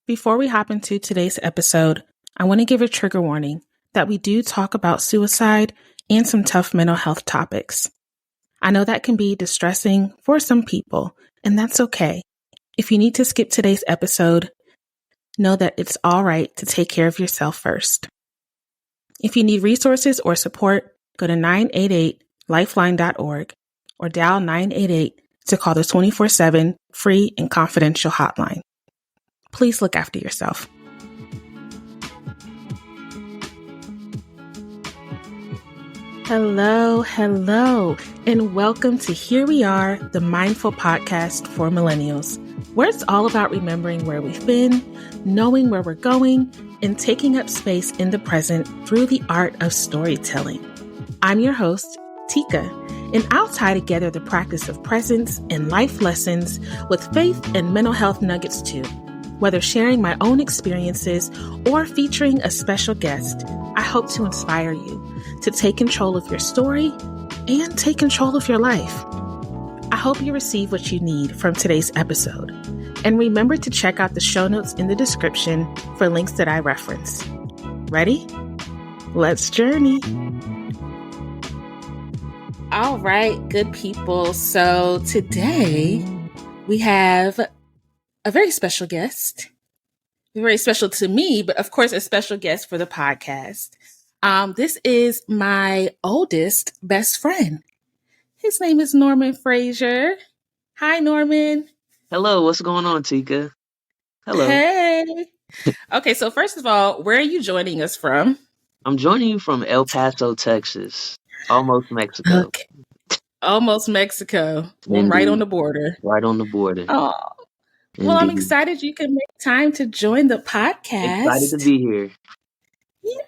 Before we hop into today's episode, I want to give a trigger warning that we do talk about suicide and some tough mental health topics. I know that can be distressing for some people, and that's okay. If you need to skip today's episode, know that it's all right to take care of yourself first. If you need resources or support, go to 988lifeline.org or dial 988 to call the 24/7 free and confidential hotline. Please look after yourself. Hello, and welcome to Here We Are, the mindful podcast for millennials, where it's all about remembering where we've been, knowing where we're going, and taking up space in the present through the art of storytelling. I'm your host, Teka, and I'll tie together the practice of presence and life lessons with faith and mental health nuggets too. Whether sharing my own experiences or featuring a special guest, I hope to inspire you to take control of your story and take control of your life. I hope you receive what you need from today's episode. And remember to check out the show notes in the description for links that I reference. Ready? Let's journey. All right, good people. So today we have a very special guest, very special to me, but of course a special guest for the podcast. This is my oldest best friend. His name is Norman Frasier. Hi, Norman. Hello, what's going on, Teka? Hello. Hey. Okay, so first of all, where are you joining us from? I'm joining you from El Paso, Texas, almost Mexico. Okay. Almost Mexico. Well, right on the border. Right on the border. Oh. Well, I'm excited you can make time to join the podcast. Excited to be here. Yeah.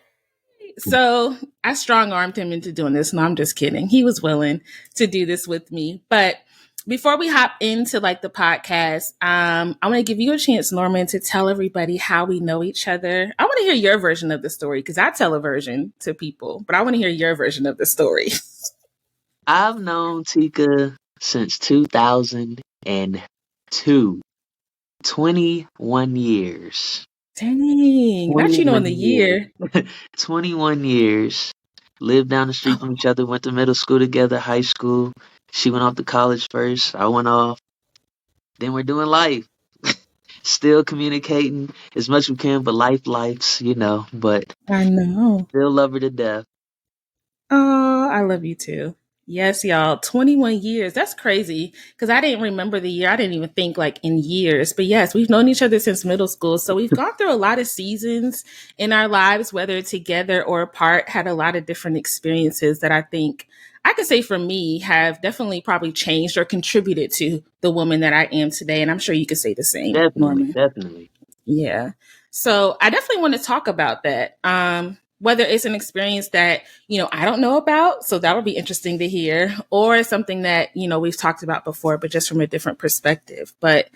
So I strong-armed him into doing this. No, I'm just kidding. He was willing to do this with me. But before we hop into the podcast, I want to give you a chance, Norman, to tell everybody how we know each other. I want to hear your version of the story because I tell a version to people, but I want to hear your version of the story. I've known Teka since 2002. 21 years. Dang, not you know in the year. 21 years. Lived down the street from each other, went to middle school together, high school. She went off to college first. I went off. Then we're doing life. Still communicating as much as we can, but life's, but I know. Still love her to death. Oh, I love you too. Yes, y'all. 21 years. That's crazy because I didn't remember the year. I didn't even think in years. But yes, we've known each other since middle school. So we've gone through a lot of seasons in our lives, whether together or apart, had a lot of different experiences that I think I could say for me have definitely probably changed or contributed to the woman that I am today. And I'm sure you could say the same. Definitely. Yeah. So I definitely want to talk about that. Whether it's an experience that, I don't know about, so that would be interesting to hear, or something that, we've talked about before, but just from a different perspective. But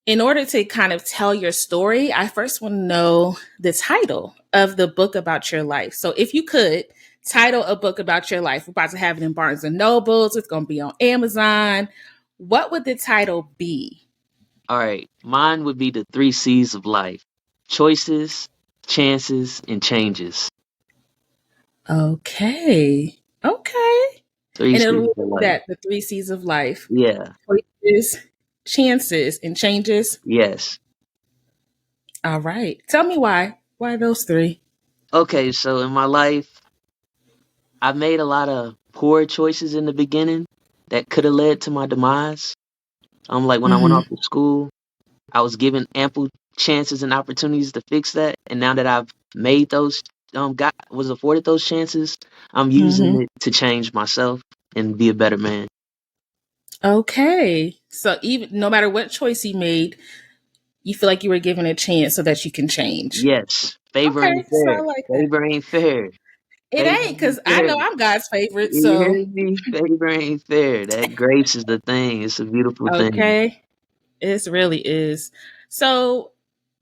in order to kind of tell your story, I first want to know the title of the book about your life. So if you could title a book about your life, we're about to have it in Barnes and Nobles, it's going to be on Amazon. What would the title be? All right. Mine would be the 3 C's of life: choices, chances, and changes. Okay. And it'll be that, the 3 C's of life. Yeah. Choices, chances, and changes. Yes. All right. Tell me why. Why those 3? Okay, so in my life, I've made a lot of poor choices in the beginning that could have led to my demise. When I went off to school, I was given ample chances and opportunities to fix that, and now that I've made those was afforded those chances, I'm using it to change myself and be a better man. Okay, so even no matter what choice you made, you feel like you were given a chance so that you can change. Yes. Favor ain't fair. So Favor ain't fair. It ain't, because I know I'm God's favorite. So you hear me? Favor ain't fair. That grace is the thing. It's a beautiful thing. Okay, it really is. So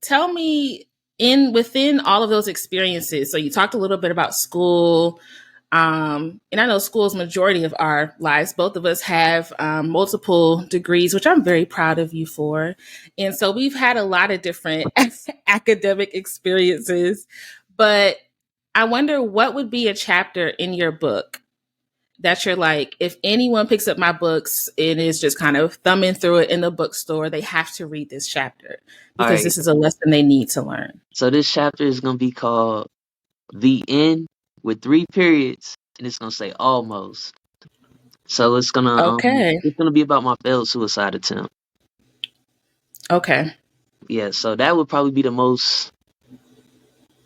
tell me, within all of those experiences, so you talked a little bit about school, And I know school is majority of our lives. Both of us have multiple degrees, which I'm very proud of you for. And so we've had a lot of different academic experiences. But I wonder what would be a chapter in your book that you're like, if anyone picks up my books and is just kind of thumbing through it in the bookstore, they have to read this chapter All because right. this is a lesson they need to learn. So this chapter is gonna be called "The End" with 3 periods, and it's gonna say "almost." So Okay. it's gonna be about my failed suicide attempt. Okay. Yeah. So that would probably be the most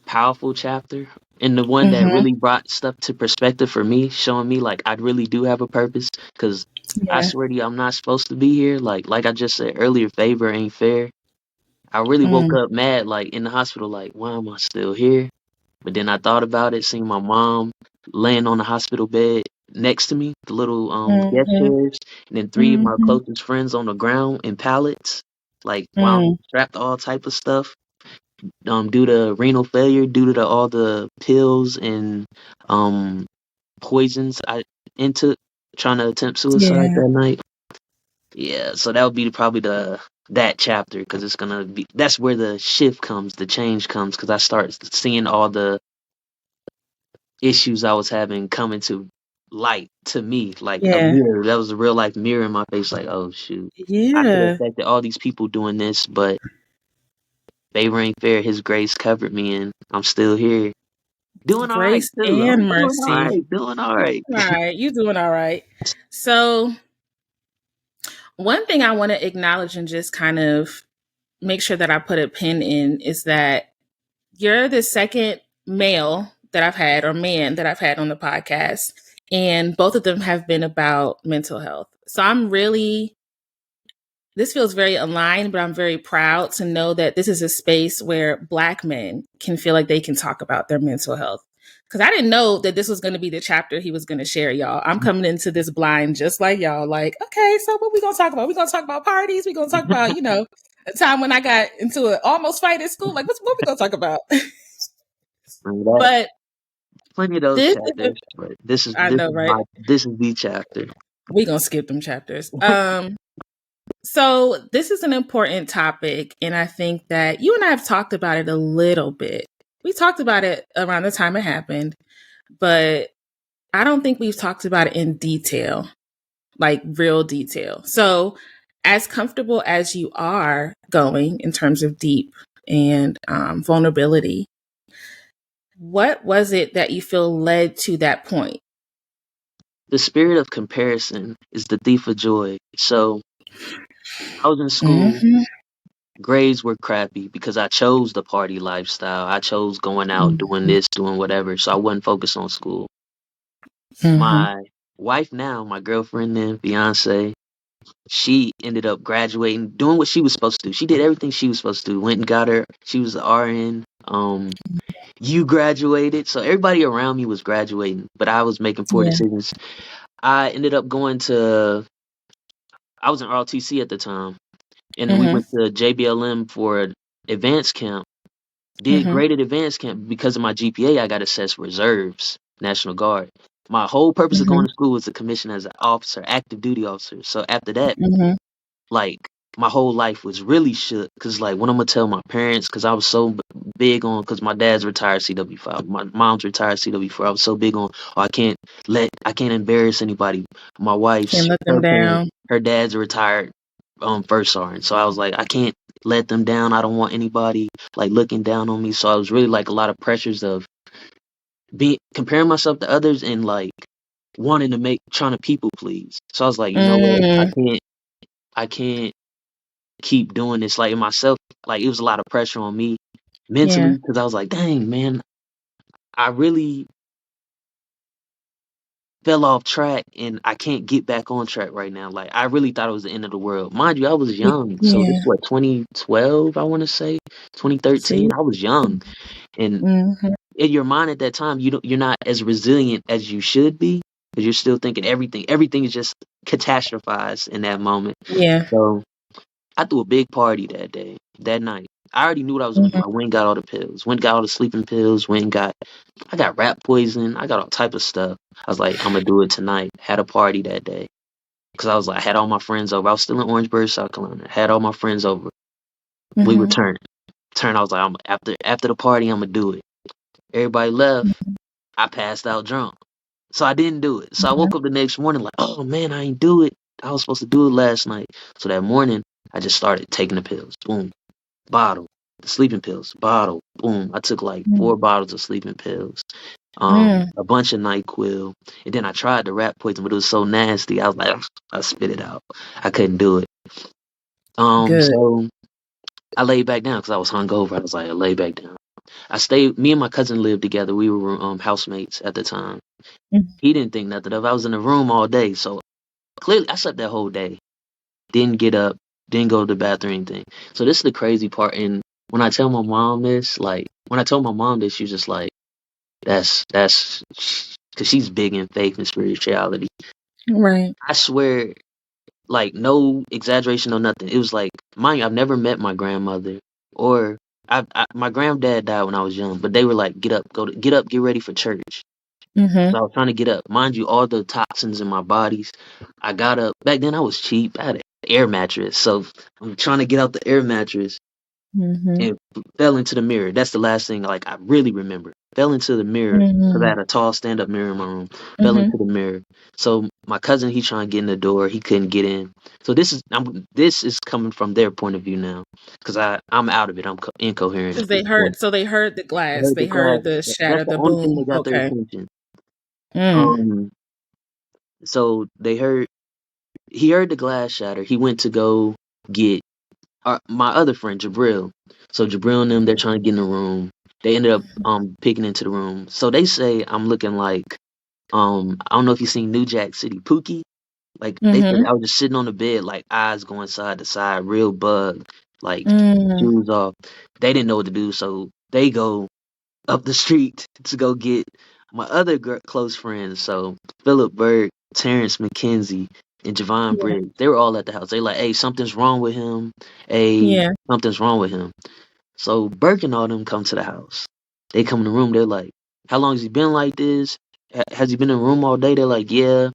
powerful chapter, and the one that Mm-hmm. really brought stuff to perspective for me, showing me like I really do have a purpose. Cause I Yeah. swear to you, I'm not supposed to be here. Like I just said earlier, favor ain't fair. I really woke Mm. up mad, like in the hospital, like why am I still here? But then I thought about it, seeing my mom laying on the hospital bed next to me, the little guest Mm-hmm. chairs, and then 3 of my Mm-hmm. closest friends on the ground in pallets, like while Mm. strapped to all type of stuff, due to renal failure, due to all the pills and um poisons I intook trying to attempt suicide Yeah. that night. Yeah, so that would be probably that chapter because it's gonna be that's where the shift comes, the change comes because I start seeing all the issues I was having coming to light to me, like a Yeah. mirror. That was a real life mirror in my face, like, oh shoot. I could have Yeah. affected all these people doing this, but favor ain't fair. His grace covered me and I'm still here. Doing all right Grace too. I'm and doing all mercy. right, doing all right. All right. You doing all right. So one thing I want to acknowledge and just kind of make sure that I put a pin in is that you're the second male that I've had or man that I've had on the podcast. And both of them have been about mental health. So this feels very aligned, but I'm very proud to know that this is a space where Black men can feel like they can talk about their mental health. Because I didn't know that this was going to be the chapter he was going to share, y'all. I'm coming into this blind just like y'all. Like, okay, so what we going to talk about? We going to talk about parties. We going to talk about, a time when I got into an almost fight at school. Like, what we going to talk about? And that But plenty of those this is, chapters, but this is I this know, is right? my this is the chapter. We going to skip them chapters. So this is an important topic, and I think that you and I have talked about it a little bit. We talked about it around the time it happened, but I don't think we've talked about it in detail, like real detail. So as comfortable as you are going in terms of deep and vulnerability, what was it that you feel led to that point? The spirit of comparison is the thief of joy. So I was in school, Mm-hmm. grades were crappy because I chose the party lifestyle. I chose going out, doing Mm-hmm. this, doing whatever. So I wasn't focused on school. Mm-hmm. My wife now, my girlfriend then, fiance, she ended up graduating, doing what she was supposed to do. She did everything she was supposed to do. Went and got her. She was an RN. You graduated, so everybody around me was graduating, but I was making poor Yeah. decisions. I ended up going to. I was in ROTC at the time, and we Mm-hmm. went to JBLM for an advanced camp. Did Mm-hmm. great at advanced camp because of my GPA. I got assessed reserves, National Guard. My whole purpose of Mm-hmm. going to school was to commission as an officer, active duty officer. So after that, Mm-hmm. like my whole life was really shook because like when I'm gonna tell my parents because I was so big on because my dad's retired CW5, my mom's retired CW4. I was so big on I can't embarrass anybody. My Can't wife's let them her down. her dad's a retired first sergeant, so I was like I can't let them down. I don't want anybody like looking down on me. So I was really like a lot of pressures of being comparing myself to others and like wanting to make trying to people please. So I was like, you know what, Mm, I can't keep doing this like in myself. Like it was a lot of pressure on me mentally yeah. because I was like, dang man, I really fell off track and I can't get back on track right now. Like I really thought it was the end of the world. Mind you, I was young. So this Yeah. what 2012, I want to say See? 2013. I was young, and Mhm. in your mind at that time, you're not as resilient as you should be because you're still thinking everything is just catastrophized in that moment. Yeah. So I threw a big party that day, that night. I already knew what I was gonna do. I went and got all the pills. Went and got all the sleeping pills. I got rat poison. I got all type of stuff. I was like, I'm gonna do it tonight. Had a party that day. Cause I was like, I had all my friends over. I was still in Orangeburg, South Carolina. Had all my friends over. We Mm-hmm. returned. I was like, after the party, I'm gonna do it. Everybody left. I passed out drunk. So I didn't do it. So I woke up the next morning like, oh man, I ain't do it. I was supposed to do it last night. So that morning, I just started taking the pills. Boom, bottle. The sleeping pills, bottle. Boom. I took like 4 bottles of sleeping pills. A bunch of NyQuil. And then I tried the rat poison, but it was so nasty. I was like, I spit it out. I couldn't do it. Good. So I laid back down because I was hungover. I was like, I lay back down. Me and my cousin lived together. We were housemates at the time. He didn't think nothing of it. I was in the room all day. So clearly I slept that whole day. Didn't get up, didn't go to the bathroom, anything. So this is the crazy part. And when I tell my mom this, like, when I told my mom this, she was just like, that's, because she's big in faith and spirituality. Right. I swear, like, no exaggeration, no nothing. It was like, mind you, I've never met my grandmother or my granddad died when I was young, but they were like, get up, get ready for church. Mm-hmm. So I was trying to get up. Mind you, all the toxins in my bodies. I got up. Back then I was cheap. I had an air mattress. So I'm trying to get out the air mattress Mm-hmm. and fell into the mirror. That's the last thing like I really remember. Fell into the mirror because I Mm-hmm. had a tall stand-up mirror in my room. Fell Mm-hmm. into the mirror. So my cousin, he trying to get in the door. He couldn't get in. So this is coming from their point of view now because I'm out of it. I'm incoherent Because at this point. so they heard the I glass, heard the they heard class. the That's shatter, the the only thing boom. that got their Okay. attention. Mm. Um, so he heard the glass shatter. He went to go get my other friend Jabril. So Jabril and them, they're trying to get in the room. They ended up picking into the room. So they say I'm looking like I don't know if you've seen New Jack City Pookie. Like they said Mm-hmm. I was just sitting on the bed, like eyes going side to side, real bug, like Mm. shoes off. They didn't know what to do, so they go up the street to go get my other close friends. So Philip Berg, Terrence McKenzie, and Javon Yeah. Briggs. They were all at the house. They like, hey, something's wrong with him. Hey, Yeah. something's wrong with him. So Burke and all them come to the house. They come in the room. They're like, how long has he been like this? Has he been in the room all day? They're like, yeah.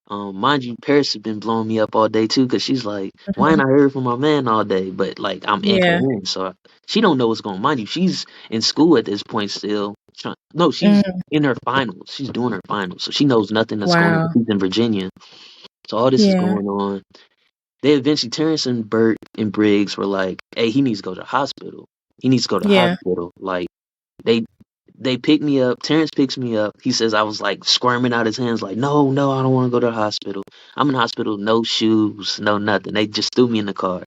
Mind you, Paris has been blowing me up all day too, cause she's like, "Why ain't Mm-hmm. I heard from my man all day?" But like, I'm Yeah. incoherent, so she don't know what's going on. Mind you, she's in school at this point still. No, she's Mm. in her finals. She's doing her finals, so she knows nothing that's going on. Wow. She's in Virginia, so all this is Yeah. going on. They eventually, Terrence and Burt and Briggs were like, "Hey, he needs to go to the hospital. He needs to go to the Yeah. hospital." Like they they pick me up. Terrence picks me up. He says I was like squirming out his hands, like, no, no, I don't want to go to the hospital. I'm in the hospital, no shoes, no nothing. They just threw me in the car.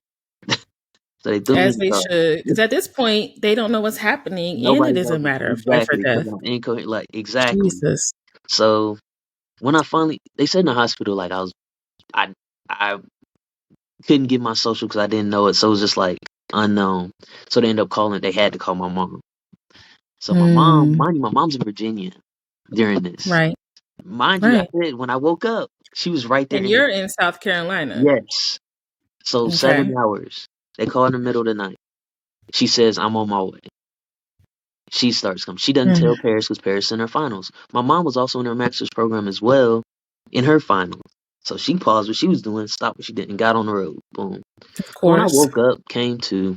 So they threw me As in the they car. should. Because at this point, they don't know what's happening, and it Nobody is a knows matter of life or exactly because death. I'm incoherent. Like exactly. Jesus. So when I finally, they said in the hospital, like I couldn't get my social because I didn't know it. So it was just like unknown. So they ended up calling. They had to call my mom. So my mom, Mm. mind you, my mom's in Virginia during this. Right. Mind you, I Right. said when I woke up, she was right there And in the you're in South Carolina. yes. So Okay. 7 hours. They call in the middle of the night. She says, I'm on my way. She starts coming. She doesn't Mm. tell Paris because Paris in her finals. My mom was also in her master's program as well in her finals. So she paused what she was doing, stopped what she did, and got on the road. Boom. Of So when I course. woke up, came to,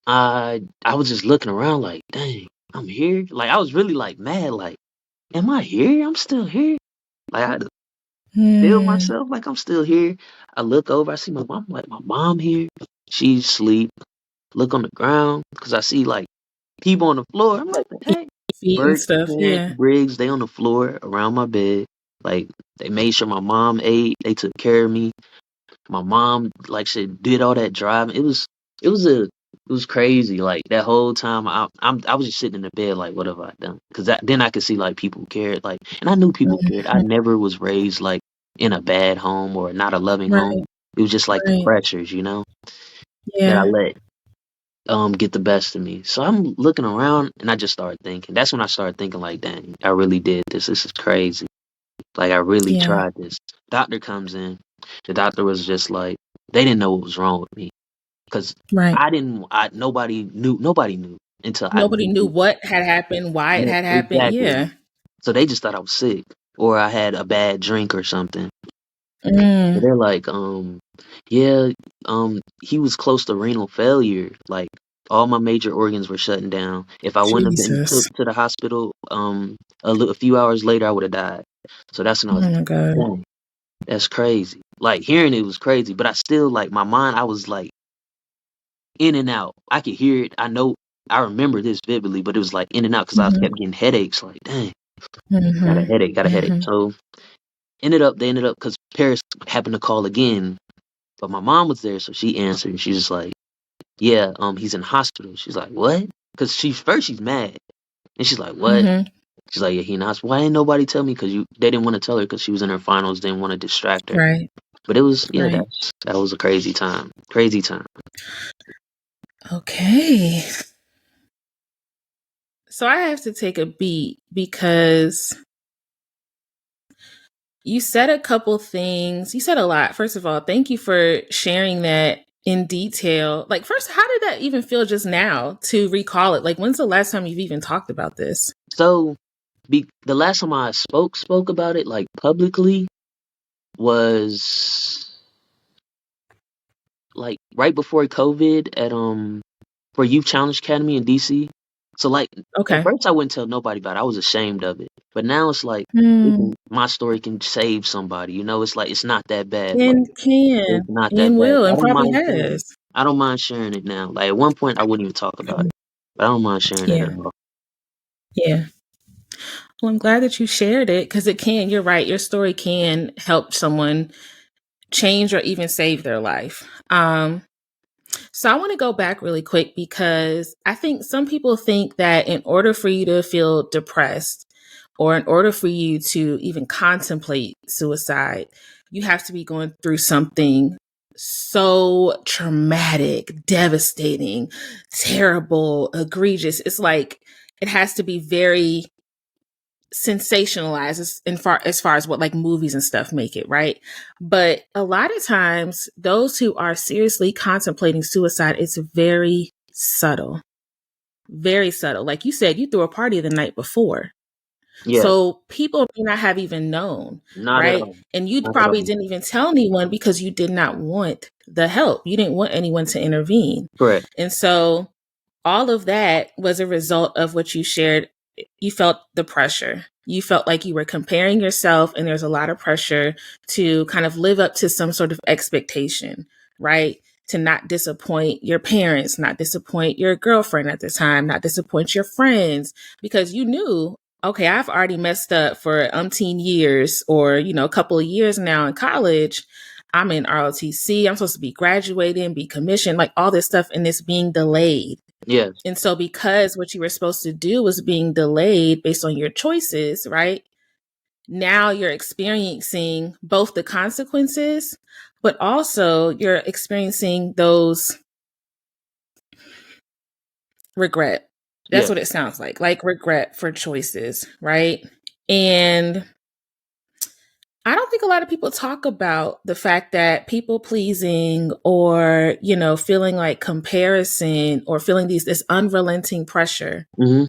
I was just looking around like, dang, I'm here. Like I was really like mad, like, am I here? I'm still here. Like I had to feel Mm. myself like I'm still here. I look over, I see my mom, like my mom here. She's asleep. Look on the ground because I see like people on the floor. I'm like, hey, Feet and Bert, stuff. Terrence, Yeah. Briggs, they on the floor around my bed. Like they made sure my mom ate. They took care of me. My mom, like she did all that driving. It was crazy. Like that whole time, I was just sitting in the bed, like, what have I done? Because then I could see like people cared, like, and I knew people cared. I Mhm. never was raised like in a bad home or not a loving home. Right. It was just like the Right. pressures, that I Yeah. let get the best of me. So I'm looking around and I just started thinking. That's when I started thinking like, dang, I really did this. This is crazy. Like I really Yeah. tried this. Doctor comes in. The doctor was just like, they didn't know what was wrong with me. because Right. nobody knew until I Nobody knew eventually. what had happened, why it Yeah, had happened. exactly. Yeah. So they just thought I was sick or I had a bad drink or something. So Mm, they're like, yeah, he was close to renal failure. Like all my major organs were shutting down. If I wouldn't have been Jesus. took to the hospital, a few hours later, I would have died. So that's when I Oh was my God. like, dang, that's crazy. Like hearing it was crazy, but I still like my mind. I was like in and out. I could hear it. I remember this vividly, but it was like in and out because I Mm-hmm. kept getting headaches. Like, dang, got a Mm-hmm. headache, got a headache. Mm-hmm. So they ended up because Paris happened to call again, but my mom was there, so she answered. And she's just like, yeah, he's in hospital. She's like, what? Because she's mad, and she's like, what? Mm-hmm. She's like, yeah, he in hospital. Why didn't nobody tell me? Because they didn't want to tell her because she was in her finals, didn't want to distract her. Right. But it was, yeah, Right. that was a crazy time. Crazy time. Okay. So I have to take a beat because you said a couple things. You said a lot. First of all, thank you for sharing that in detail. Like, first, how did that even feel just now to recall it? Like, when's the last time you've even talked about this? So the last time I spoke about it like publicly was like right before COVID at for Youth Challenge Academy in DC. So like at Okay. first I wouldn't tell nobody about it. I was ashamed of it. But now it's like Hmm. my story can save somebody. You know, it's like it's not that bad. Like And it's can not that and bad. will I and don't probably mind sharing it. has. I don't mind sharing it now. Like at one point I wouldn't even talk about Mhm. it. But I don't mind sharing it Yeah. at all. Yeah. Well, I'm glad that you shared it because it can, you're right, your story can help someone change or even save their life. So I want to go back really quick because I think some people think that in order for you to feel depressed or in order for you to even contemplate suicide, you have to be going through something so traumatic, devastating, terrible, egregious. It's like it has to be very sensationalized as far as what like movies and stuff make it, right? But a lot of times those who are seriously contemplating suicide, it's very subtle. Very subtle. Like you said, you threw a party the night before. Yeah, So people may not have even known, not at right? all. And you Not at probably all. didn't even tell anyone because you did not want the help. You didn't want anyone to intervene. Correct. And so all of that was a result of what you shared. You felt the pressure. You felt like you were comparing yourself, and there's a lot of pressure to kind of live up to some sort of expectation, right? To not disappoint your parents, not disappoint your girlfriend at the time, not disappoint your friends, because you knew, okay, I've already messed up for umpteen years or, a couple of years now in college. I'm in ROTC. I'm supposed to be graduating, be commissioned, like all this stuff, and it's being delayed. Yes. And so, because what you were supposed to do was being delayed based on your choices, right? Now you're experiencing both the consequences, but also you're experiencing those regret. That's Yeah. what it sounds like regret for choices, right? And I don't think a lot of people talk about the fact that people pleasing or, feeling like comparison or feeling this unrelenting pressure Hmm.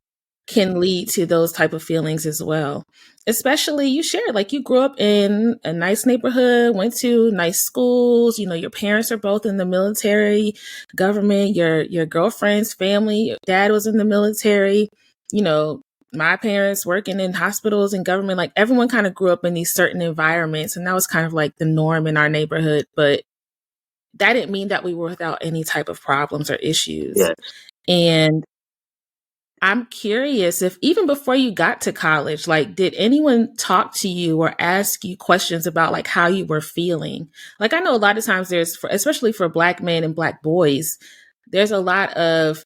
can lead to those type of feelings as well. Especially you shared, like you grew up in a nice neighborhood, went to nice schools, your parents are both in the military, government, your girlfriend's family, your dad was in the military, you know, my parents working in hospitals and government, like everyone kind of grew up in these certain environments and that was kind of like the norm in our neighborhood, but that didn't mean that we were without any type of problems or issues. Yes. And I'm curious if even before you got to college, like, did anyone talk to you or ask you questions about like how you were feeling? Like, I know a lot of times especially for Black men and Black boys, there's a lot of,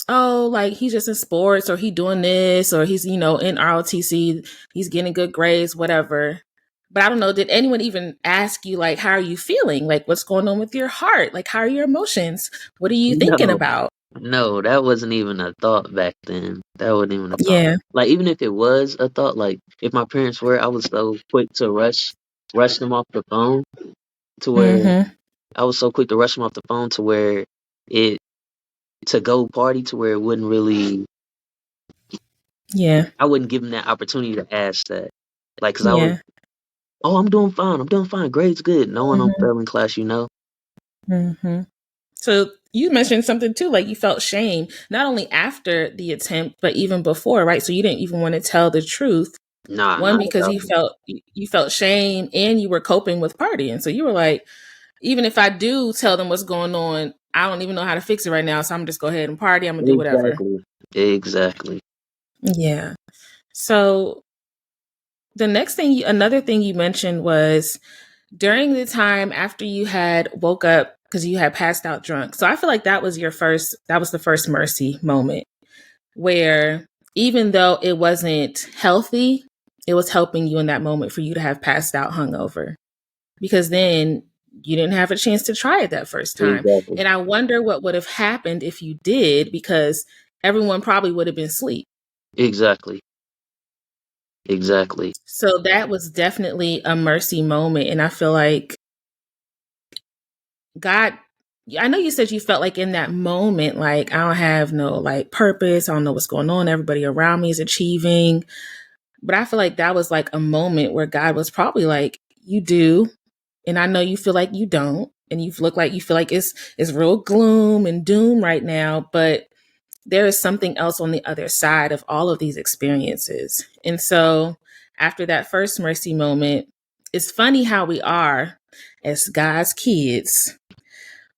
oh, like he's just in sports or he doing this or he's, in ROTC, he's getting good grades, whatever. But I don't know, did anyone even ask you, like, how are you feeling? Like, what's going on with your heart? Like, how are your emotions? What are you thinking No. about? No, that wasn't even a thought back then. That wasn't even a thought. Yeah. Like even if it was a thought, like if my parents were, I was so quick to rush them off the phone to where Mm-hmm. I was so quick to rush him off the phone to where it to go party to where it wouldn't really. Yeah. I wouldn't give him that opportunity to ask that. Like, cause I was, Yeah. oh, I'm doing fine. I'm doing fine. Grades good. Knowing I'm Mm-hmm. failing class, you know. Mm-hmm. So you mentioned something too, like you felt shame, not only after the attempt, but even before, right? So you didn't even want to tell the truth. Nah, One, not at because all. you felt shame and you were coping with partying. So you were like, even if I do tell them what's going on, I don't even know how to fix it right now. So I'm just go ahead and party. I'm gonna do whatever. Exactly. Exactly. Yeah. So another thing you mentioned was during the time after you had woke up because you had passed out drunk. So I feel like that was the first mercy moment where even though it wasn't healthy, it was helping you in that moment for you to have passed out hungover because then you didn't have a chance to try it that first time. Exactly. And I wonder what would have happened if you did because everyone probably would have been asleep. Exactly. Exactly. So that was definitely a mercy moment. And I feel like God, I know you said you felt like in that moment, like, I don't have no like purpose. I don't know what's going on. Everybody around me is achieving. But I feel like that was like a moment where God was probably like, you do. And I know you feel like you don't. And you feel like it's real gloom and doom right now. But there is something else on the other side of all of these experiences. And so after that first mercy moment, it's funny how we are as God's kids.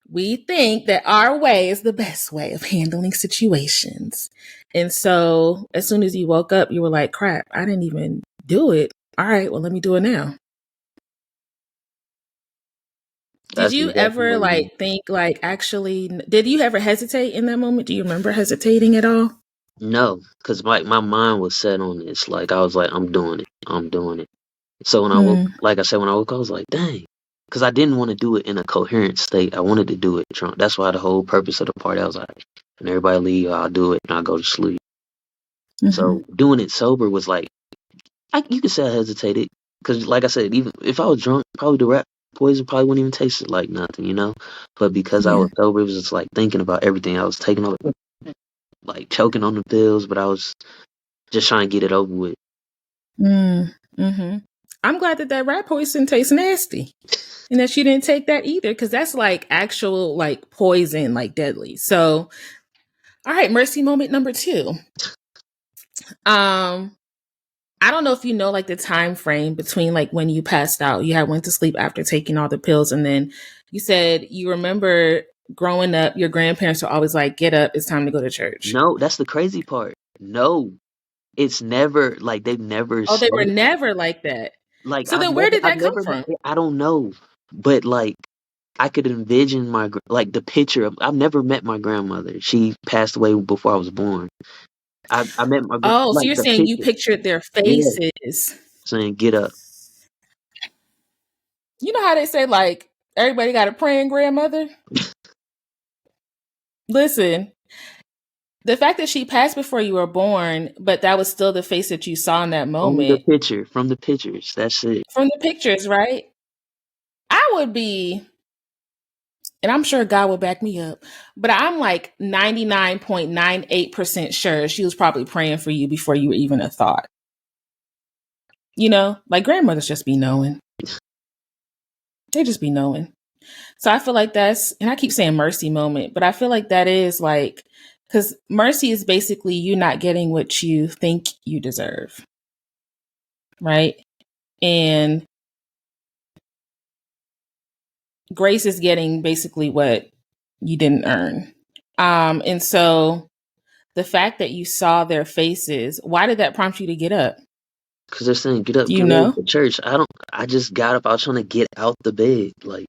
We think that our way is the best way of handling situations. And so as soon as you woke up, you were like, crap, I didn't even do it. All right, well, let me do it now. Did That's you exactly ever what it is. like think like actually, did you ever hesitate in that moment? Do you remember hesitating at all? No, because my mind was set on this. Like I was like, I'm doing it. I'm doing it. So when I woke, Mm, like I said, when I woke, I was like, dang, because I didn't want to do it in a coherent state. I wanted to do it drunk. That's why the whole purpose of the party. I was like, when everybody leave, I'll do it and I'll go to sleep. mm-hmm. So doing it sober was like, you could say I hesitated because, like I said, even if I was drunk, probably the rat poison probably wouldn't even taste it like nothing, you know. But because I Yeah. was sober, it was just like thinking about everything. I was taking all, like choking on the pills, but I was just trying to get it over with. Mm, mm-hmm. I'm glad that rat poison tastes nasty and that she didn't take that either because that's like actual like poison, like deadly. So, all right, mercy moment number two. Um, I don't know if you know like the time frame between like when you passed out. You had went to sleep after taking all the pills, and then you said you remember growing up, your grandparents were always like, "Get up, it's time to go to church." No, that's the crazy part. No, it's never like they've never Oh, they said were it. never like that. Like So then, where did I've that come never met. from? I don't know, but like I could envision like the picture of. I've never met my grandmother. She passed away before I was born. I met Oh, so like you're the saying you picture. pictured their Yeah, faces. saying get up. You know how they say like everybody got a praying grandmother? Listen, the fact that she passed before you were born, but that was still the face that you saw in that Only the moment picture from the pictures. That's it. from the pictures, right? I would be, and I'm sure God will back me up, but I'm like 99.98% sure she was probably praying for you before you were even a thought. You know, like grandmothers just be knowing. They just be knowing. So I feel like and I keep saying mercy moment, but I feel like that is like, because mercy is basically you not getting what you think you deserve, right? And grace is getting basically what you didn't earn. And so the fact that you saw their faces, why did that prompt you to get up? Cause they're saying get Do up, you get ready know? for church. I don't. I just got up. I was trying to get out the bed, like.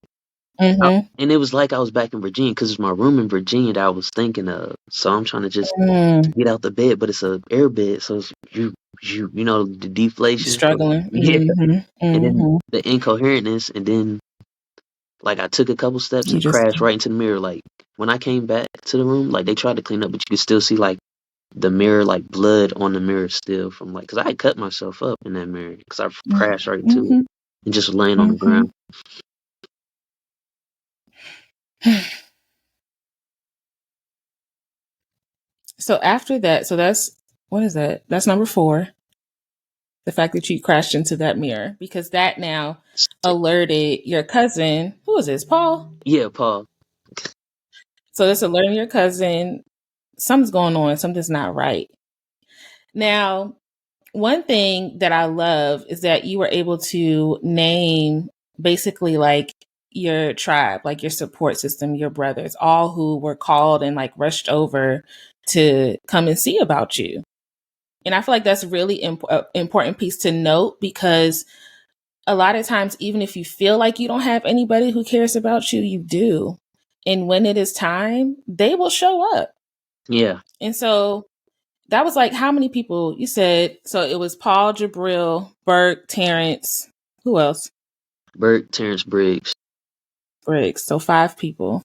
Mm-hmm. And it was like I was back in Virginia because it's my room in Virginia that I was thinking of. So I'm trying to just Mm, get out the bed, but it's a air bed, so it's you know the deflation. So struggling. yeah, Mm-hmm. and then Mm-hmm. the incoherentness, and then like I took a couple steps You and just, crashed right into the mirror. Like when I came back to the room, like they tried to clean up, but you could still see like the mirror, like blood on the mirror still from like because I had cut myself up in that mirror because I crashed right into it mm-hmm. and just was laying on the Mm-hmm. ground. So after that, so that's what is that? That's number 4. The fact that you crashed into that mirror, because that now alerted your cousin. Who is this? Paul? Yeah, Paul. So this alerting your cousin something's going on, something's not right. Now, one thing that I love is that you were able to name basically like your tribe, like your support system, your brothers, all who were called and like rushed over to come and see about you. And I feel like that's really important piece to note, because a lot of times, even if you feel like you don't have anybody who cares about you, you do. And when it is time, they will show up. Yeah. And so that was like how many people you said? So it was Paul, Jabril, Burke, Terrence. Who else? Burke, Terrence, Briggs. Briggs. So 5 people.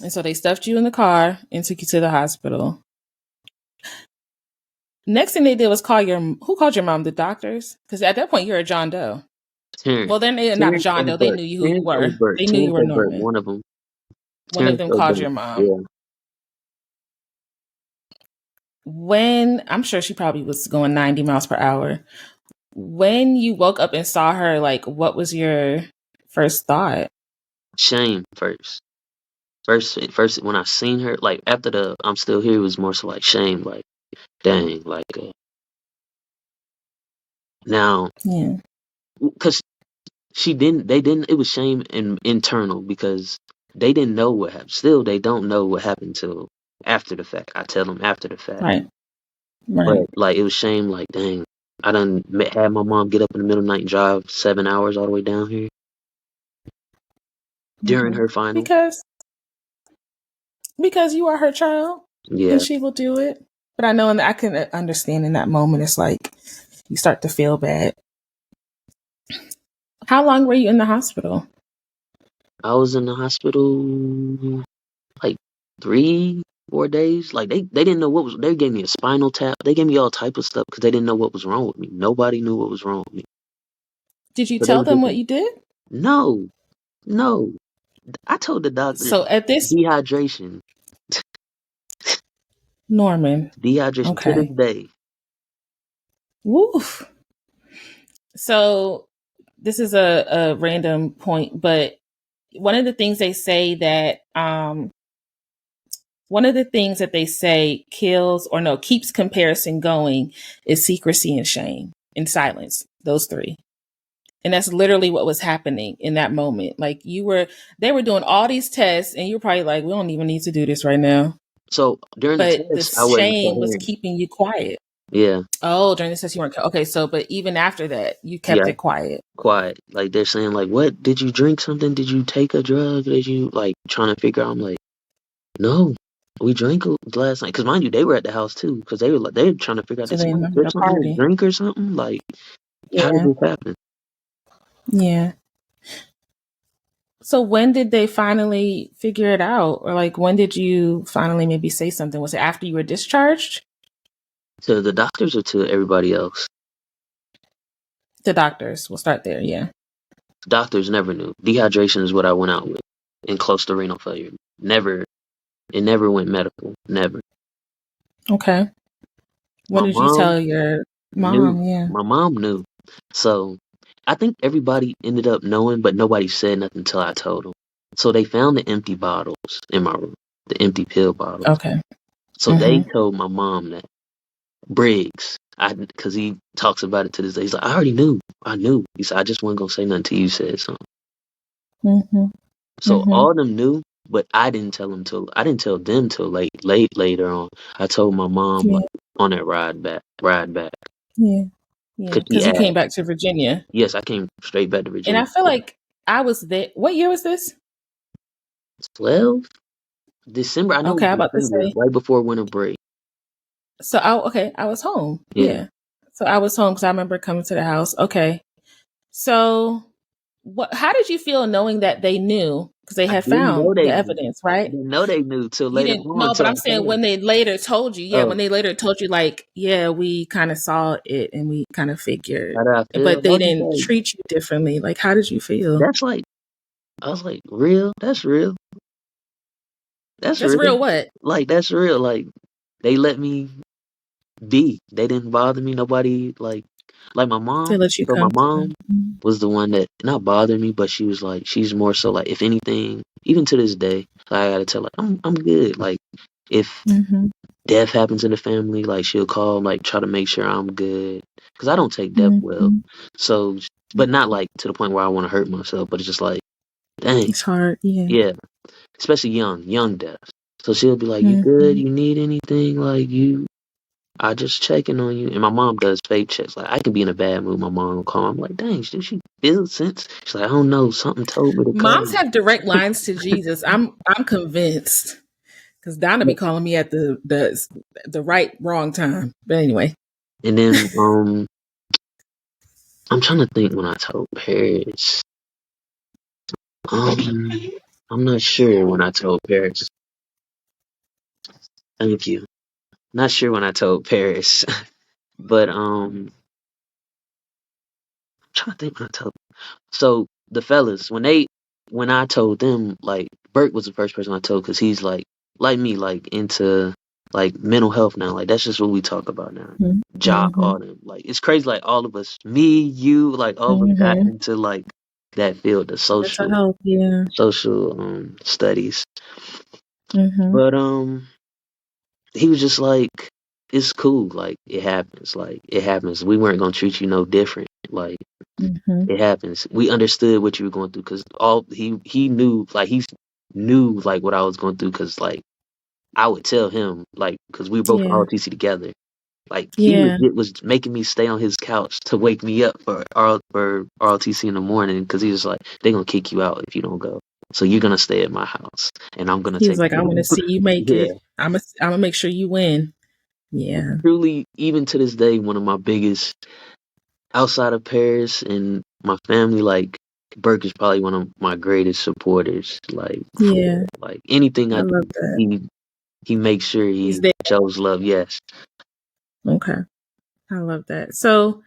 And so they stuffed you in the car and took you to the hospital. Next thing they did was who called your mom? The doctors? Because at that point you're a John Doe. Terrence. Well, they're not a John Doe. They knew you who you were. They knew you were Norman. One of them. One of them called your mom. Yeah. When, I'm sure she probably was going 90 miles per hour. When you woke up and saw her, like, what was your first thought? Shame first. First, when I seen her, like after the "I'm still here," it was more so like shame, like, dang, like now, Yeah. because they didn't. It was shame and internal because they didn't know what happened. Still, they don't know what happened till after the fact. I tell them after the fact, Right. but like it was shame, like, dang, I done had my mom get up in the middle of the night and drive 7 hours all the way down here during her final. Because you are her child. Yeah. And she will do it. But I know, and I can understand in that moment, it's like you start to feel bad. How long were you in the hospital? I was in the hospital like 3-4 days. Like they didn't know what was. They gave me a spinal tap. They gave me all type of stuff because they didn't know what was wrong with me. Nobody knew what was wrong with me. Did you tell them what you did? No. I told the doctor. So at this dehydration. Norman. Dehydration to this day. Woof. So this is a random point, but one of the things they say that keeps comparison going is secrecy and shame and silence. Those 3. And that's literally what was happening in that moment. Like they were doing all these tests and you're probably like, we don't even need to do this right now. So during the test, the shame was keeping you quiet. Yeah. Oh, during the test you weren't. Okay, so but even after that, you kept it quiet. Quiet. Like they're saying, like, what? Did you drink something? Did you take a drug? Did you like trying to figure out? I'm like, no, we drank last night. Because mind you, they were at the house too. Because they were trying to figure out. So did they somebody remember the party. Drink or something? Like, how did this happen? Yeah. So when did they finally figure it out? Or like, when did you finally maybe say something? Was it after you were discharged? To the doctors or to everybody else? The doctors. We'll start there, yeah. Doctors never knew. Dehydration is what I went out with. And close to renal failure. It never went medical. Never. Okay. What did you tell your mom? Yeah. My mom knew. So I think everybody ended up knowing, but nobody said nothing until I told them. So they found the empty bottles in my room, the empty pill bottles. Okay. So they told my mom that. Briggs, because he talks about it to this day. He's like, I already knew. I knew. He said, I just wasn't going to say nothing till you said something. So all of them knew, but I didn't tell them till later on. I told my mom on that ride back. Yeah. Yeah. Because you came back to Virginia. Yes, I came straight back to Virginia. And I feel like I was there. What year was this? 12 December. I know. Okay, I'm about to say right before winter break. So I was home. Yeah. So I was home because I remember coming to the house. Okay. So how did you feel knowing that they knew? Because they had found the evidence, right? I didn't know they knew till later on. No, but I'm saying when they later told you, when they later told you, like, we kind of saw it and we kind of figured, but they didn't treat you differently. Like, how did you feel? That's like, I was like, real? That's real. That's That's real. real what? Like, that's real. Like, they let me be. They didn't bother me. Nobody, like my They mom. let you So my come to mom them. Mhm. was the one that not bothered me, but she was like, she's more so like, if anything, even to this day, I gotta tell her, I'm good. Like, if Mhm. death happens in the family, like she'll call, like try to make sure I'm good, because I don't take death well. Mhm. So, but not like to the point where I want to hurt myself, but it's just like, dang, It's hard. Yeah. yeah, especially young death. So she'll be like, "You good? Mhm. You need anything? Like you, I just checking on you." And my mom does fake checks. Like I can be in a bad mood, my mom will call. I'm like, "Dang, did she feel since?" She's like, "I don't know. Something told me to Moms call." have direct lines to Jesus. I'm convinced because Donna be calling me at the right wrong time. But anyway, And then I'm trying to think when I told Paris. Um, I'm not sure when I told Paris. Thank you. Not sure when I told Paris, but I'm trying to think when I told. So the fellas, when I told them, like Bert was the first person I told because he's like me, like into like mental health now. Like that's just what we talk about now. Mhm. Jock, Mhm. all them. Like it's crazy. Like all of us, me, you, like all of us got Mhm. into like that field, the Mental health. Yeah. social studies. Mhm. But he was just like, it's cool. Like it happens. Like it happens. We weren't gonna treat you no different. Like Mhm. it happens. We understood what you were going through because all he knew, like he knew like what I was going through because like I would tell him like because we were both Yeah. ROTC together. Like he Yeah. legit was making me stay on his couch to wake me up for ROTC in the morning because he was like they gonna kick you out if you don't go. So you're gonna stay at my house and I'm gonna He was take like, I want to see you make yeah. it. I'm gonna make sure you win. Yeah. Truly, even to this day, one of my biggest outside of Paris and my family, like Burke is probably one of my greatest supporters. Like for Yeah. like anything I I love do, that. he makes sure He's he there. shows love. Yes. Okay. I love that. So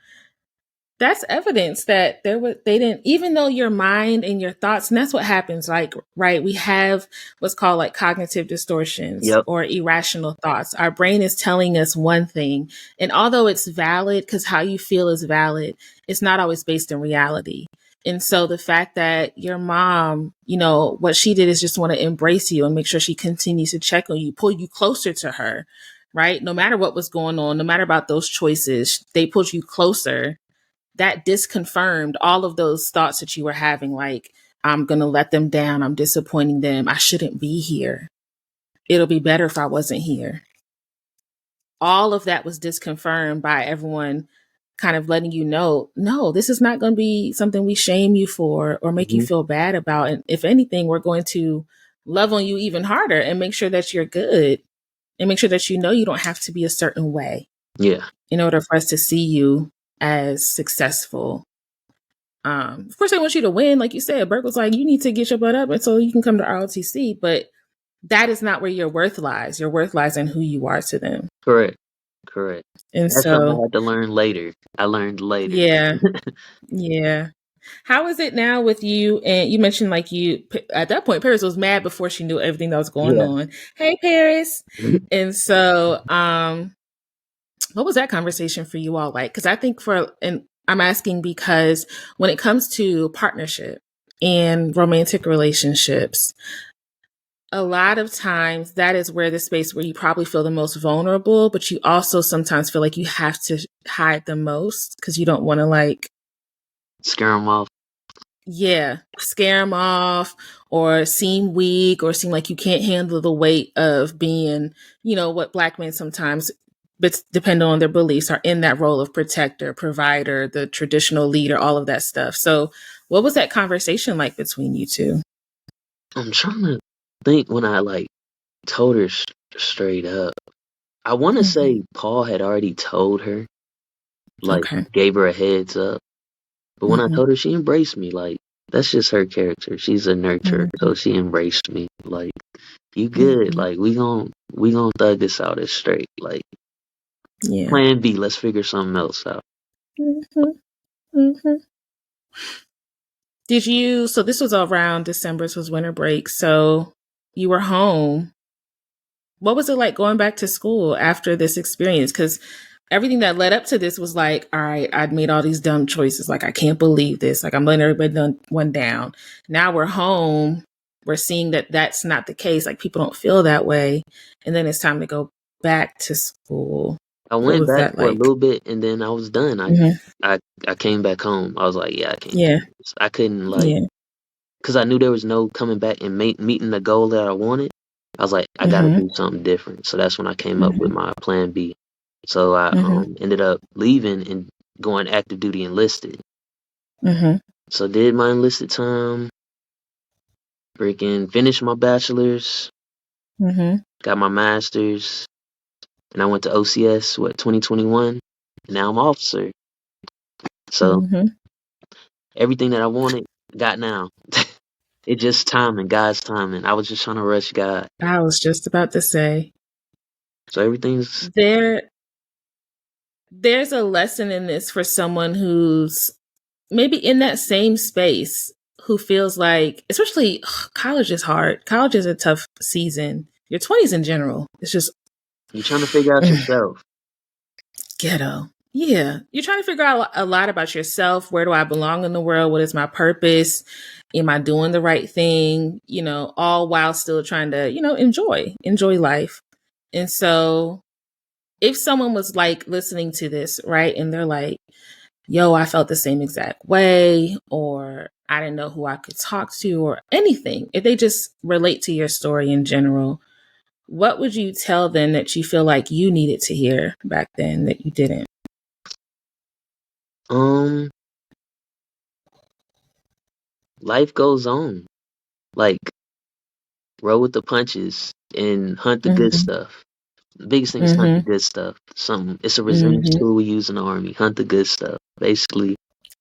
that's evidence that they didn't, even though your mind and your thoughts, and that's what happens, like, right, we have what's called like cognitive distortions Yep. or irrational thoughts. Our brain is telling us one thing, and although it's valid, because how you feel is valid, it's not always based in reality. And so the fact that your mom, what she did is just want to embrace you and make sure she continues to check on you, pull you closer to her, right? No matter what was going on, no matter about those choices, they pulled you closer. That disconfirmed all of those thoughts that you were having, like, I'm going to let them down. I'm disappointing them. I shouldn't be here. It'll be better if I wasn't here. All of that was disconfirmed by everyone kind of letting you know, no, this is not going to be something we shame you for or make you Hmm. feel bad about. And if anything, we're going to love on you even harder and make sure that you're good and make sure that you don't have to be a certain way Yeah. in order for us to see you as successful. Of course, they want you to win. Like you said, Burke was like, you need to get your butt up and so you can come to ROTC. But that is not where your worth lies. Your worth lies in who you are to them. Correct. Correct. And That's something I so, had to learn later. I learned later. yeah, yeah. How is it now with you? And you mentioned like at that point, Paris was mad before she knew everything that was going Yeah. on. Hey, Paris. And so, what was that conversation for you all like? Because I think and I'm asking because when it comes to partnership and romantic relationships, a lot of times that is where the space where you probably feel the most vulnerable, but you also sometimes feel like you have to hide the most because you don't want to Scare him off. yeah, scare them off or seem weak or seem like you can't handle the weight of being, what Black men sometimes, but depending on their beliefs, are in that role of protector, provider, the traditional leader, all of that stuff. So, what was that conversation like between you two? I'm trying to think when I like told her straight up. I want to Mhm. say Paul had already told her, like Okay. gave her a heads up. But when I Hmm. told her, she embraced me. Like that's just her character. She's a nurturer, Hmm. so she embraced me. Like you good. Hmm. Like we gon' thug this out as straight. Like Yeah. plan B. Let's figure something else out. Hmm. Hmm. So this was around December, this was winter break. So you were home. What was it like going back to school after this experience? Because everything that led up to this was like, all right, I'd made all these dumb choices. Like, I can't believe this. Like, I'm letting everybody one down. Now we're home. We're seeing that that's not the case. Like, people don't feel that way. And then it's time to go back to school. I What went was back that for a like? little bit and then I was done. Mm-hmm. I came back home. I was like, yeah, I can't do Yeah. this. I couldn't like, Yeah. because I knew there was no coming back and meeting the goal that I wanted. I was like, I got to Mm-hmm. do something different. So that's when I came up with Mm-hmm. my plan B. So I Mm-hmm. ended up leaving and going active duty enlisted. Mm-hmm. So did my enlisted time, freaking finished my bachelor's, Mm-hmm. got my master's, and I went to OCS, 2021. And now I'm officer. So Mm-hmm. everything that I wanted, got now. It's just timing, God's timing. I was just trying to rush God. I was just about to say So everything's there there's a lesson in this for someone who's maybe in that same space, who feels like, especially college is hard. College is a tough season. Your 20s in general, it's just you're trying to figure out yourself. ghetto. Yeah. You're trying to figure out a lot about yourself. Where do I belong in the world? What is my purpose? Am I doing the right thing? All while still trying to, enjoy life. And so if someone was like listening to this, right, and they're like, yo, I felt the same exact way, or I didn't know who I could talk to, or anything, if they just relate to your story in general, what would you tell them that you feel like you needed to hear back then that you didn't? Um, Life goes on. Like, roll with the punches and hunt the good Mm-hmm. stuff. The biggest thing is hunt the Mm-hmm. good stuff. It's a resilience Mm-hmm. tool we use in the army. Hunt the good stuff. Basically,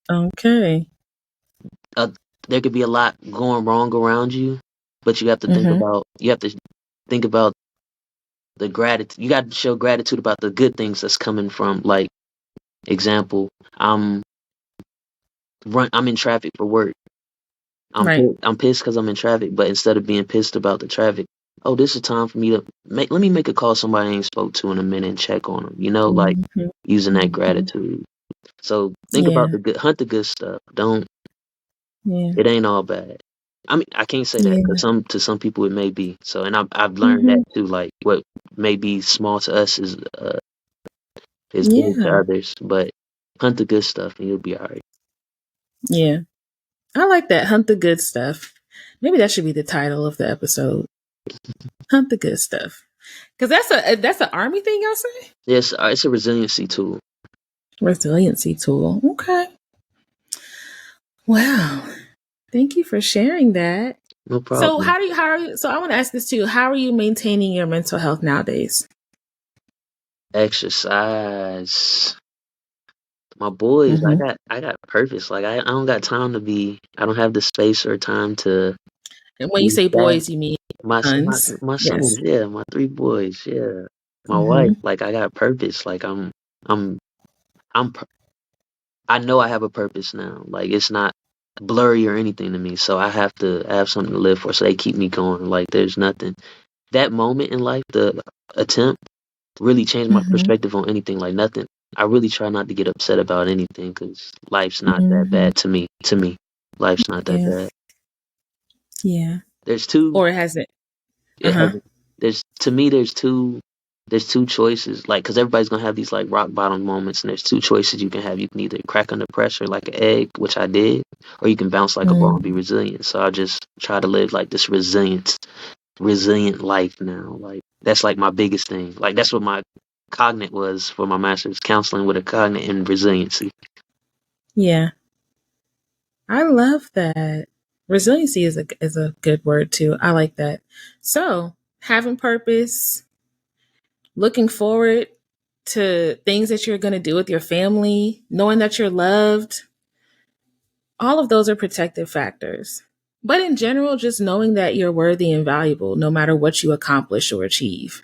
Okay. uh, there could be a lot going wrong around you, but Mm-hmm. you have to think about the gratitude. You got to show gratitude about the good things that's coming from. Like, example, I'm in traffic for work. Right. I'm pissed because I'm in traffic, but instead of being pissed about the traffic, oh, this is time for me to let me make a call somebody I ain't spoke to in a minute and check on them. Like Mm-hmm. using that Mm-hmm. gratitude. So think about Yeah. the good, hunt the good stuff. Don't Yeah. It ain't all bad. I mean, I can't say that because Yeah. to some people it may be. So, and I've learned that Mm-hmm. too. Like what may be small to us is big to Yeah. others, but hunt the good stuff and you'll be alright. Yeah. I like that. Hunt the good stuff. Maybe that should be the title of the episode. Hunt the good stuff. Because that's an army thing, y'all say? Yes, it's a resiliency tool. Resiliency tool. Okay. Wow. Thank you for sharing that. No So problem. how are you, so I want to ask this too. How are you maintaining your mental health nowadays? Exercise. My boys, Mm-hmm. I got purpose. Like I don't got time to be. I don't have the space or time to And when you be say sad. boys, you mean My sons. my Yes. sons, yeah, my three boys, yeah. My wife, Mm-hmm. like I got purpose. Like I'm I'm pur- I know I have a purpose now. Like it's not blurry or anything to me. So I have something to live for. So they keep me going. Like there's nothing. That moment in life, the attempt really changed my Mm-hmm. perspective on anything. Like nothing. I really try not to get upset about anything because life's not that Mm-hmm. bad to me. To me, life's not that Yeah. bad. Yeah. There's two. Or has it? It Uh-huh. hasn't. There's to me. There's two choices. Like because everybody's gonna have these like rock bottom moments, and there's two choices you can have. You can either crack under pressure like an egg, which I did, or you can bounce like a ball and be Mm-hmm. resilient. So I just try to live like this resilient life now. Like that's like my biggest thing. Like that's what my cognate was for my master's, counseling with a cognate and resiliency. Yeah. I love that. Resiliency is a good word too. I like that. So having purpose, looking forward to things that you're going to do with your family, knowing that you're loved, all of those are protective factors. But in general, just knowing that you're worthy and valuable no matter what you accomplish or achieve,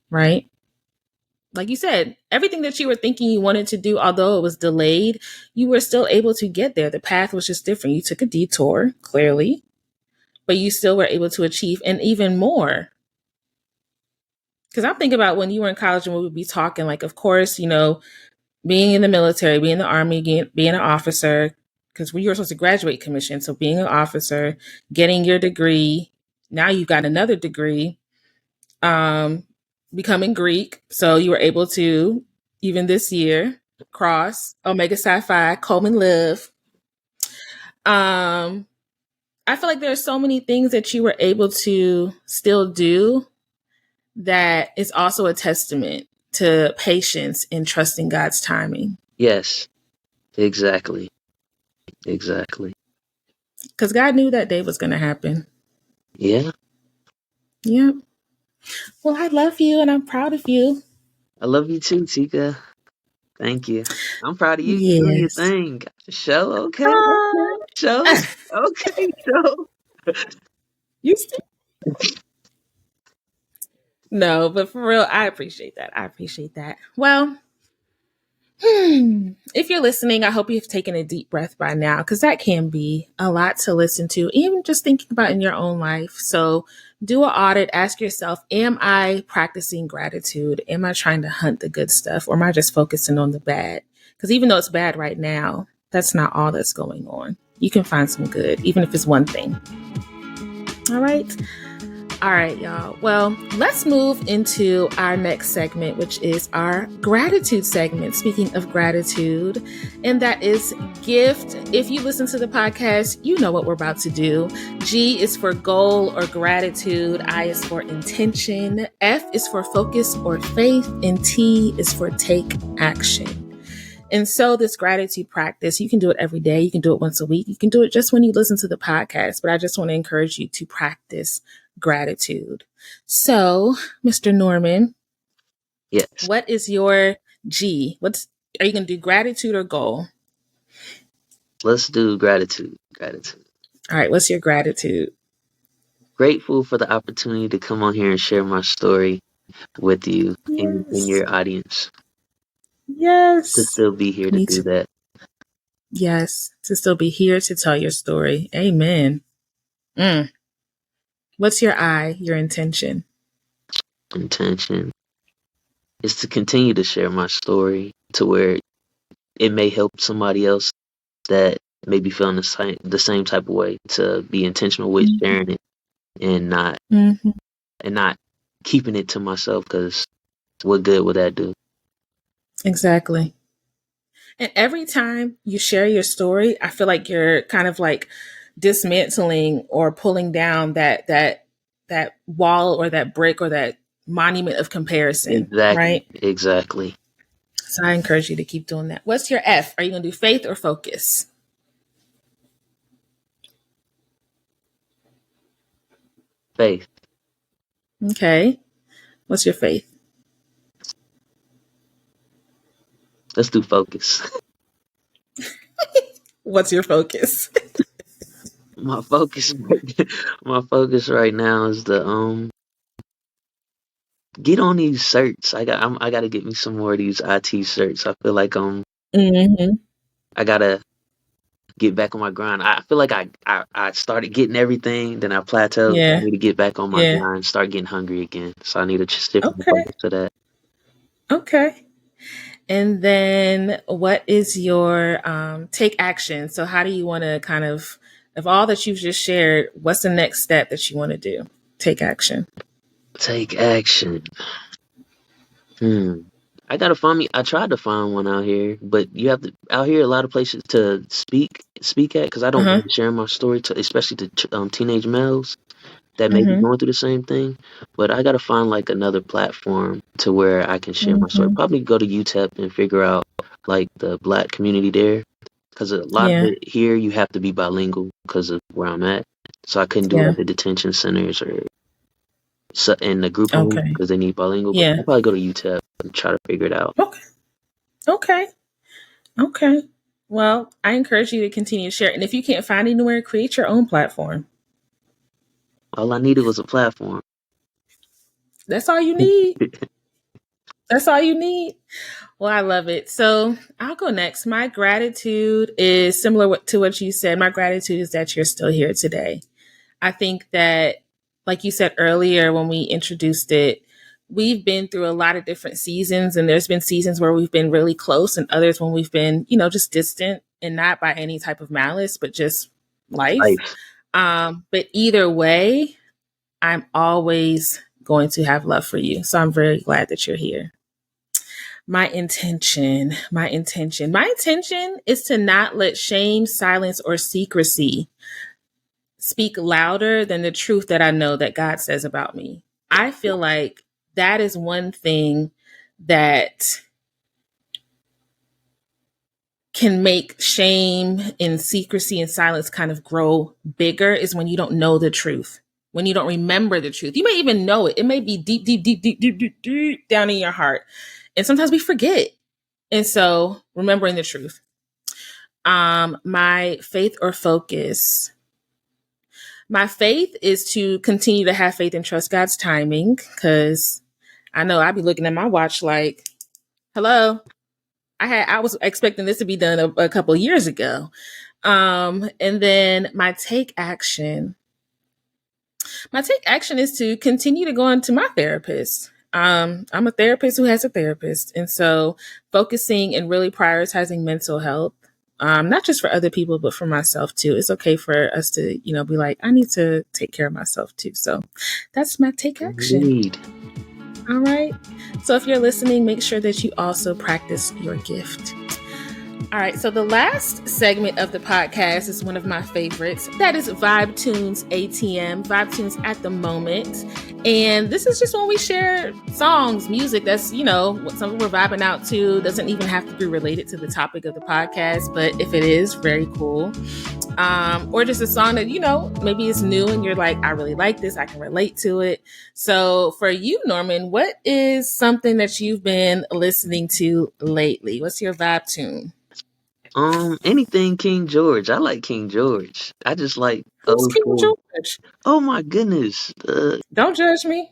right? like you said, everything that you were thinking you wanted to do, although it was delayed, you were still able to get there. The path was just different. You took a detour, clearly, but you still were able to achieve and even more. Because I'm thinking about when you were in college and we would be talking, like, of course, being in the military, being in the army, being an officer, because you were supposed to graduate commission. So being an officer, getting your degree, now you've got another degree, becoming Greek. So you were able to, even this year, cross Omega Psi Phi, Coleman Live. I feel like there are so many things that you were able to still do that is also a testament to patience and trusting God's timing. Yes, exactly. Exactly. Because God knew that day was going to happen. Yeah. Yep. Well, I love you and I'm proud of you. I love you too, Tika. Thank you. I'm proud of you. You doing your Yes. thing. Got the show. Okay. Okay. Show. Okay. Show. You still? No, but for real, I appreciate that. I appreciate that. Well, if you're listening, I hope you've taken a deep breath by now because that can be a lot to listen to, even just thinking about in your own life. So do an audit, ask yourself, am I practicing gratitude? Am I trying to hunt the good stuff or am I just focusing on the bad? Because even though it's bad right now, that's not all that's going on. You can find some good, even if it's one thing. All right. All right, y'all. Well, let's move into our next segment, which is our gratitude segment. Speaking of gratitude, and that is gift. If you listen to the podcast, you know what we're about to do. G is for goal or gratitude. I is for intention. F is for focus or faith. And T is for take action. And so this gratitude practice, you can do it every day. You can do it once a week. You can do it just when you listen to the podcast. But I just want to encourage you to practice gratitude. So, Mr. Norman, Yes. what is your G? Are you going to do gratitude or goal? Let's do gratitude. Gratitude. All right. What's your gratitude? Grateful for the opportunity to come on here and share my story with you in Yes. your audience. Yes. To still be here to do that. Yes. To still be here to tell your story. Amen. What's your I, your intention? Intention is to continue to share my story to where it may help somebody else that may be feeling the same type of way, to be intentional with sharing it and not keeping it to myself, because what good would that do? Exactly. And every time you share your story, I feel like you're kind of like dismantling or pulling down that wall or that brick or that monument of comparison. Exactly. Right? Exactly. So I encourage you to keep doing that. What's your F? Are you going to do faith or focus? Faith. Okay. What's your faith? Let's do focus. What's your focus? my focus right now is to get on these certs. I got to get me some more of these IT certs. I feel like I gotta get back on my grind. I feel like I started getting everything, then I plateaued. Yeah. I need to get back on my grind, start getting hungry again. So I need to just shift my focus to that. Okay. And then what is your take action? So how do you want to kind of all that you've just shared, what's the next step that you want to do? Take action. Take action. I tried to find one out here, but you have to out here a lot of places to speak at, because I don't mind sharing my story to, especially to teenage males that may be going through the same thing. But I gotta find like another platform to where I can share my story. Probably go to UTEP and figure out like the Black community there, because a lot of it here you have to be bilingual because of where I'm at. So I couldn't do like the detention centers or in the group home because they need bilingual. But I'll probably go to UTEP and try to figure it out. Okay. Well, I encourage you to continue to share. And if you can't find anywhere, create your own platform. All I needed was a platform. That's all you need. That's all you need? Well, I love it. So I'll go next. My gratitude is similar to what you said. My gratitude is that you're still here today. I think that, like you said earlier when we introduced it, we've been through a lot of different seasons, and there's been seasons where we've been really close and others when we've been, just distant, and not by any type of malice, but just life. Life. But either way, I'm always going to have love for you. So I'm very glad that you're here. My intention is to not let shame, silence, or secrecy speak louder than the truth that I know that God says about me. I feel like that is one thing that can make shame and secrecy and silence kind of grow bigger, is when you don't know the truth, when you don't remember the truth. You may even know it. It may be deep, deep, deep, deep, deep, deep, deep down in your heart. And sometimes we forget. And so remembering the truth. My faith or focus. My faith is to continue to have faith and trust God's timing, because I know I'd be looking at my watch like, hello, I was expecting this to be done a couple of years ago. And then my take action. My take action is to continue to go into my therapist. I'm a therapist who has a therapist. And so focusing and really prioritizing mental health, not just for other people, but for myself too. It's okay for us to, be like, I need to take care of myself too. So that's my take action. Indeed. All right. So if you're listening, make sure that you also practice your gift. All right. So the last segment of the podcast is one of my favorites. That is Vibe Tunes ATM, Vibe Tunes at the moment. And this is just when we share songs, music that's, what something we're vibing out to. Doesn't even have to be related to the topic of the podcast, but if it is, very cool. Or just a song that, maybe it's new and you're like, I really like this. I can relate to it. So for you, Norman, what is something that you've been listening to lately? What's your vibe tune? Anything King George. I like King George. I just like Who's old King school. George? Oh my goodness. Don't judge me.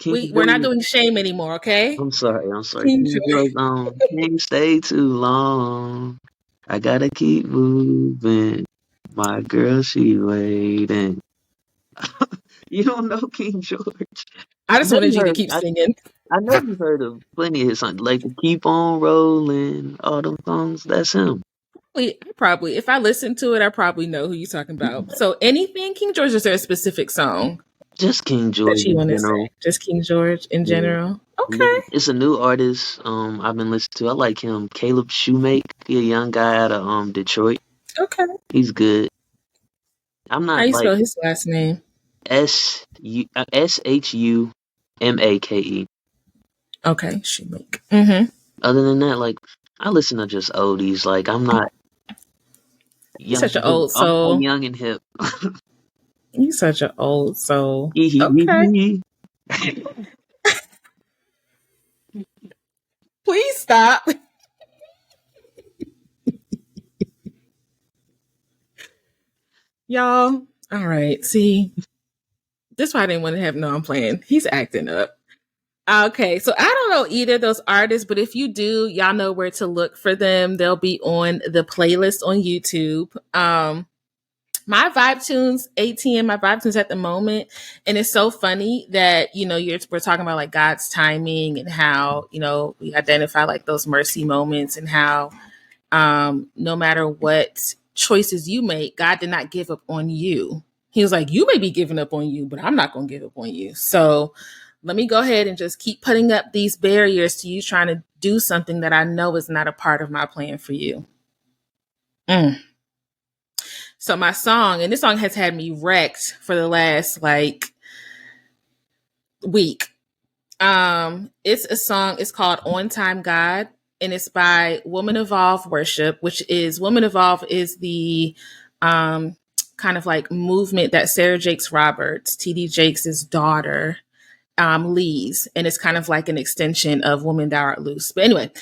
King We're not George. doing shame anymore, okay? I'm sorry. King King George. George. Can't stay too long. I gotta keep moving. My girl, she waiting. You don't know King George? I I just know wanted you you to heard. keep singing. I know you heard of plenty of his songs, like "Keep on Rolling." All them songs. That's him. Probably, if I listen to it, I probably know who you're talking about. So anything King George, is there a specific song Just King that George you in want to say? general. Just King George in Yeah. general? And then Okay. it's a new artist. I've been listening to. I like him. Caleb Shoemake. He a young guy out of Detroit. Okay. He's good. I'm How not you like spell his last name? Shumake. Okay, Shoemake. Mm-hmm. Other than that, like I listen to just oldies. Like I'm not You're young. such an old I'm soul. young and hip. You such an old soul. Okay. Please stop. Y'all. All right. See, this is why I didn't want to have no, I'm playing. He's acting up. Okay. So I don't know either of those artists, but if you do, y'all know where to look for them. They'll be on the playlist on YouTube. My vibe tunes ATM, my vibe tunes at the moment. And it's so funny that, we're talking about like God's timing and how, we identify like those mercy moments, and how no matter what choices you make, God did not give up on you. He was like, you may be giving up on you, but I'm not going to give up on you. So let me go ahead and just keep putting up these barriers to you trying to do something that I know is not a part of my plan for you. So my song, and this song has had me wrecked for the last week. It's a song, it's called On Time God, and it's by Woman Evolve Worship, which is Woman Evolve is the kind of like movement that Sarah Jakes Roberts, TD Jakes' daughter, leads. And it's kind of like an extension of Woman Thou Art Loose. But anyway,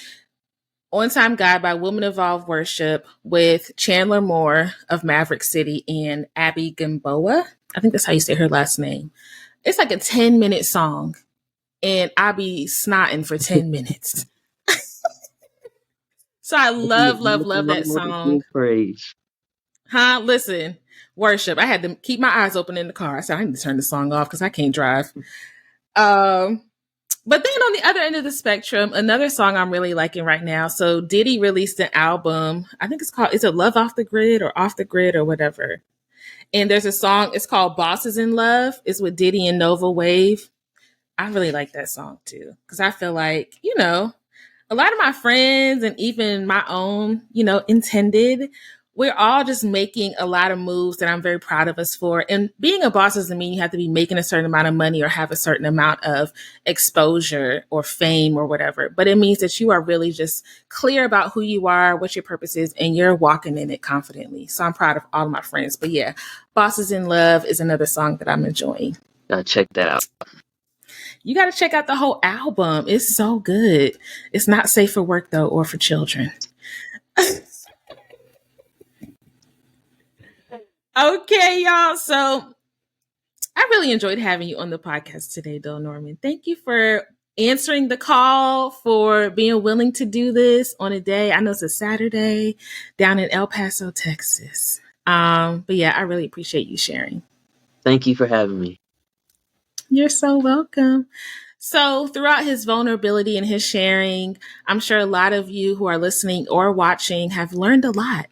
On Time God by Woman Evolve Worship with Chandler Moore of Maverick City and Abby Gamboa. I think that's how you say her last name. It's like a 10-minute song. and I be snotting for 10 minutes. So I love, love, love that song. Praise. Huh? Listen, worship. I had to keep my eyes open in the car. I said, I need to turn the song off because I can't drive. But then on the other end of the spectrum, another song I'm really liking right now. So Diddy released an album. I think is it Love Off the Grid or Off the Grid or whatever. And there's a song, it's called Bosses in Love. It's with Diddy and Nova Wave. I really like that song too. Because I feel like, a lot of my friends and even my own, intended, we're all just making a lot of moves that I'm very proud of us for. And being a boss doesn't mean you have to be making a certain amount of money or have a certain amount of exposure or fame or whatever. But it means that you are really just clear about who you are, what your purpose is, and you're walking in it confidently. So I'm proud of all of my friends. But yeah, Bosses in Love is another song that I'm enjoying. Gotta check that out. You got to check out the whole album. It's so good. It's not safe for work, though, or for children. Okay, y'all. So I really enjoyed having you on the podcast today, though, Norman. Thank you for answering the call, for being willing to do this on a day. I know it's a Saturday down in El Paso, Texas. But yeah, I really appreciate you sharing. Thank you for having me. You're so welcome. So throughout his vulnerability and his sharing, I'm sure a lot of you who are listening or watching have learned a lot.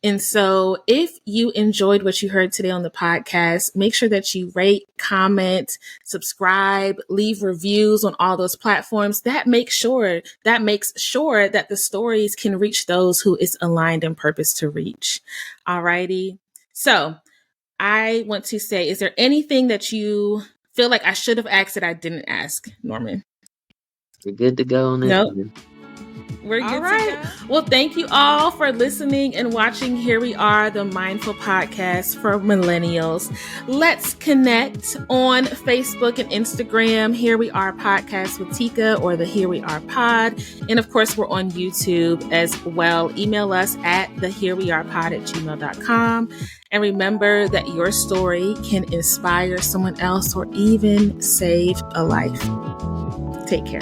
And so if you enjoyed what you heard today on the podcast, make sure that you rate, comment, subscribe, leave reviews on all those platforms. That makes sure that the stories can reach those who it's aligned in purpose to reach. Alrighty. So I want to say, is there anything that you feel like I should have asked that I didn't ask, Norman? You're good to go on this. Nope. We're good to go. Well, thank you all for listening and watching Here We Are, the Mindful Podcast for Millennials. Let's connect on Facebook and Instagram, Here We Are Podcast with Teka, or the Here We Are Pod. And of course, we're on YouTube as well. Email us at theherewearepod@gmail.com. And remember that your story can inspire someone else or even save a life. Take care.